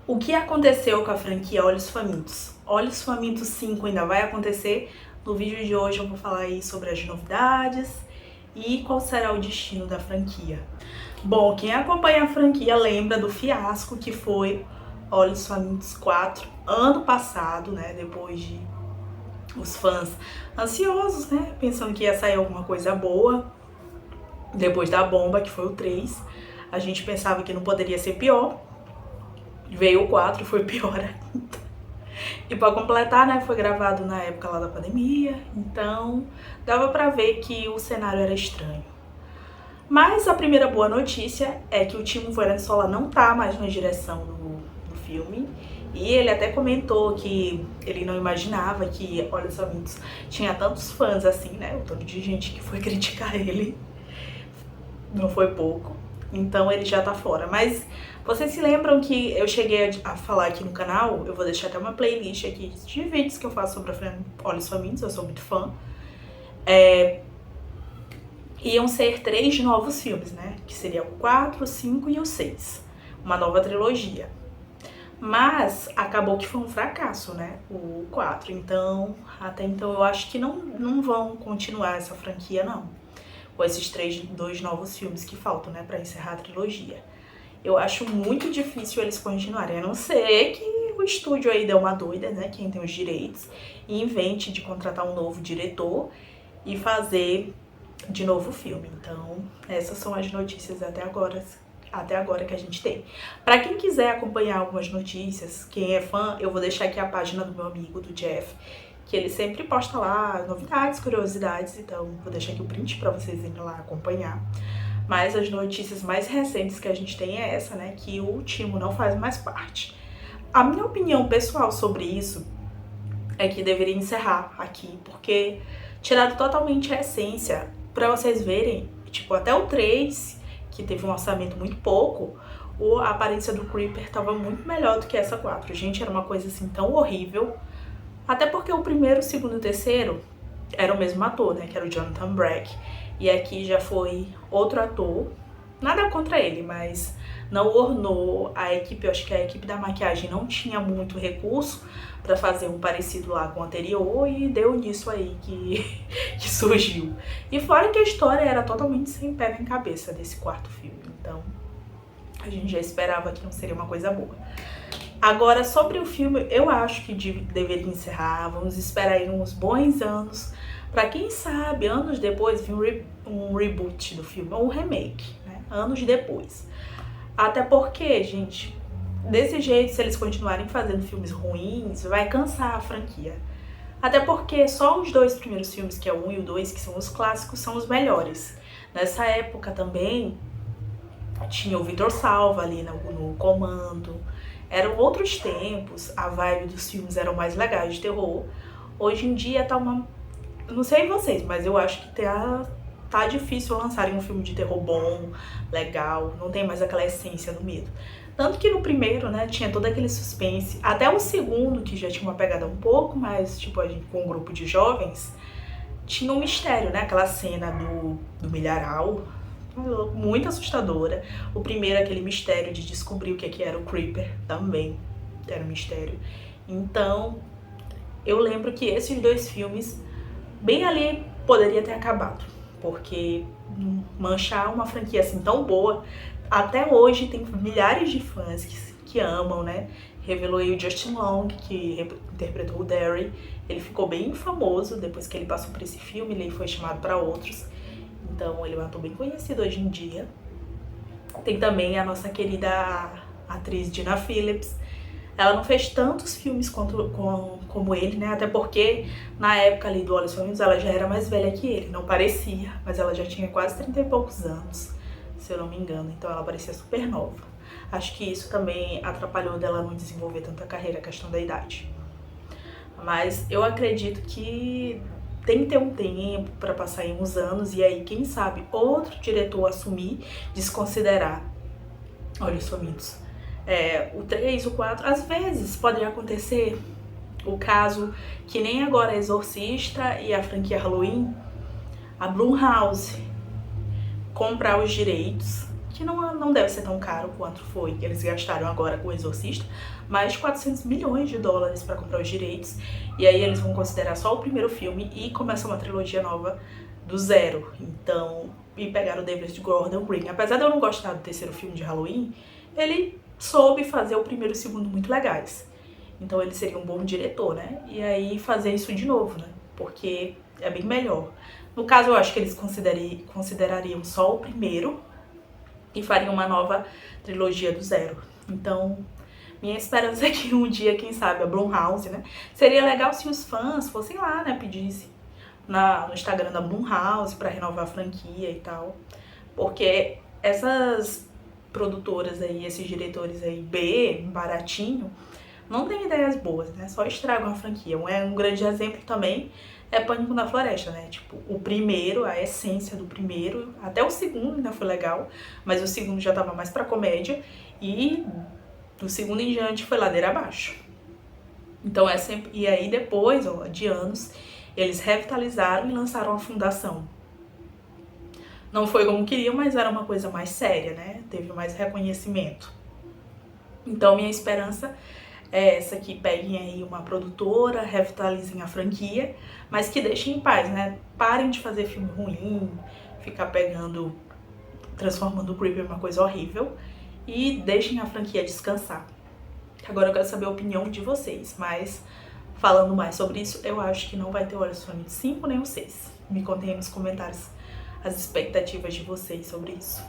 O que aconteceu com a franquia Olhos Famintos? Olhos Famintos 5 ainda vai acontecer. No vídeo de hoje eu vou falar aí sobre as novidades e qual será o destino da franquia. Bom, quem acompanha a franquia lembra do fiasco que foi Olhos Famintos 4 ano passado, né? Depois de os fãs ansiosos, né? Pensando que ia sair alguma coisa boa. Depois da bomba, que foi o 3, a gente pensava que não poderia ser pior. Veio o 4 e foi pior ainda. E pra completar, né, foi gravado na época lá da pandemia, então dava pra ver que o cenário era estranho. Mas a primeira boa notícia é que o Timo Varansola não tá mais na direção do filme. E ele até comentou que ele não imaginava que Olhos Famintos tinha tantos fãs assim, né? O tanto de gente que foi criticar ele não foi pouco. Então ele já tá fora. Mas vocês se lembram que eu cheguei a falar aqui no canal, eu vou deixar até uma playlist aqui de vídeos que eu faço sobre a Olhos Famintos, eu sou muito fã. Iam ser 3 novos filmes, né? Que seria o 4, o 5 e o 6. Uma nova trilogia. Mas acabou que foi um fracasso, né? O 4. Então, até então eu acho que não vão continuar essa franquia, não. Com esses 2 novos filmes que faltam, né? Pra encerrar a trilogia. Eu acho muito difícil eles continuarem, a não ser que o estúdio aí dê uma doida, né? Quem tem os direitos, e invente de contratar um novo diretor e fazer de novo o filme. Então, essas são as notícias até agora que a gente tem. Pra quem quiser acompanhar algumas notícias, quem é fã, eu vou deixar aqui a página do meu amigo, do Jeff, que ele sempre posta lá novidades, curiosidades, então vou deixar aqui o print pra vocês irem lá acompanhar. Mas as notícias mais recentes que a gente tem é essa, né, que o Timo não faz mais parte. A minha opinião pessoal sobre isso é que deveria encerrar aqui, porque tiraram totalmente a essência. Pra vocês verem, tipo, até o 3, que teve um orçamento muito pouco, a aparência do Creeper tava muito melhor do que essa 4. Gente, era uma coisa assim tão horrível. Até porque o primeiro, o segundo e o terceiro era o mesmo ator, né, que era o Jonathan Brack. E aqui já foi outro ator. Nada contra ele, mas não ornou a equipe. Eu acho que a equipe da maquiagem não tinha muito recurso pra fazer um parecido lá com o anterior e deu nisso aí que surgiu. E fora que a história era totalmente sem pé nem cabeça desse quarto filme. Então, a gente já esperava que não seria uma coisa boa. Agora, sobre o filme, eu acho que deveria encerrar. Vamos esperar aí uns bons anos pra quem sabe, anos depois, vir um reboot do filme, ou um remake, né? Anos depois. Até porque, gente, desse jeito, se eles continuarem fazendo filmes ruins, vai cansar a franquia. Até porque só os 2 primeiros filmes, que é o 1 e o 2, que são os clássicos, são os melhores. Nessa época também tinha o Vitor Salva ali no comando. Eram outros tempos, a vibe dos filmes eram mais legais de terror. Hoje em dia tá uma... Não sei vocês, mas eu acho que tá difícil lançarem um filme de terror bom, legal, não tem mais aquela essência do medo. Tanto que no primeiro, né, tinha todo aquele suspense. Até o segundo, que já tinha uma pegada um pouco mais, tipo, a gente com um grupo de jovens, tinha um mistério, né, aquela cena do milharal, muito assustadora. O primeiro, aquele mistério de descobrir o que era o Creeper, também era um mistério. Então, eu lembro que esses 2 filmes, bem ali, poderia ter acabado. Porque manchar uma franquia assim tão boa, até hoje tem milhares de fãs que amam, né? Revelou aí o Justin Long, que interpretou o Derry. Ele ficou bem famoso depois que ele passou por esse filme, ele foi chamado para outros. Então ele é um ator bem conhecido hoje em dia. Tem também a nossa querida atriz Dina Phillips. Ela não fez tantos filmes como ele, né? Até porque na época ali do Olhos Famintos ela já era mais velha que ele. Não parecia, mas ela já tinha quase 30 e poucos anos, se eu não me engano. Então ela parecia super nova. Acho que isso também atrapalhou dela não desenvolver tanta carreira, a questão da idade. Mas eu acredito que tem que ter um tempo para passar aí uns anos e aí, quem sabe, outro diretor assumir, desconsiderar Olhos Famintos. O 3, o 4, às vezes pode acontecer o caso que nem agora Exorcista e a franquia Halloween, a Blumhouse comprar os direitos que não deve ser tão caro quanto foi que eles gastaram agora com o Exorcista, mais de 400 milhões de dólares para comprar os direitos, e aí eles vão considerar só o primeiro filme e começar uma trilogia nova do zero. Então, e pegaram o David Gordon Green. Apesar de eu não gostar do terceiro filme de Halloween, ele soube fazer o primeiro e o segundo muito legais. Então ele seria um bom diretor, né? E aí fazer isso de novo, né? Porque é bem melhor. No caso, eu acho que eles considerariam só o primeiro e fariam uma nova trilogia do zero. Então, minha esperança é que um dia, quem sabe, a Blumhouse, né? Seria legal se os fãs fossem lá, né? Pedissem no Instagram da Blumhouse pra renovar a franquia e tal. Porque essas produtoras aí, esses diretores aí B, baratinho, não tem ideias boas, né? Só estragam a franquia. Um grande exemplo também é Pânico na Floresta, né? Tipo, o primeiro, a essência do primeiro, até o segundo ainda foi legal, mas o segundo já tava mais pra comédia, e do segundo em diante foi ladeira abaixo. Então é sempre... E aí depois, ó, de anos, eles revitalizaram e lançaram a Fundação. Não foi como queriam, mas era uma coisa mais séria, né? Teve mais reconhecimento. Então minha esperança é essa, que peguem aí uma produtora, revitalizem a franquia, mas que deixem em paz, né? Parem de fazer filme ruim, ficar pegando, transformando o Creep em uma coisa horrível, e deixem a franquia descansar. Agora eu quero saber a opinião de vocês, mas falando mais sobre isso, eu acho que não vai ter Olhos Famintos 5 nem o 6. Me contem aí nos comentários as expectativas de vocês sobre isso.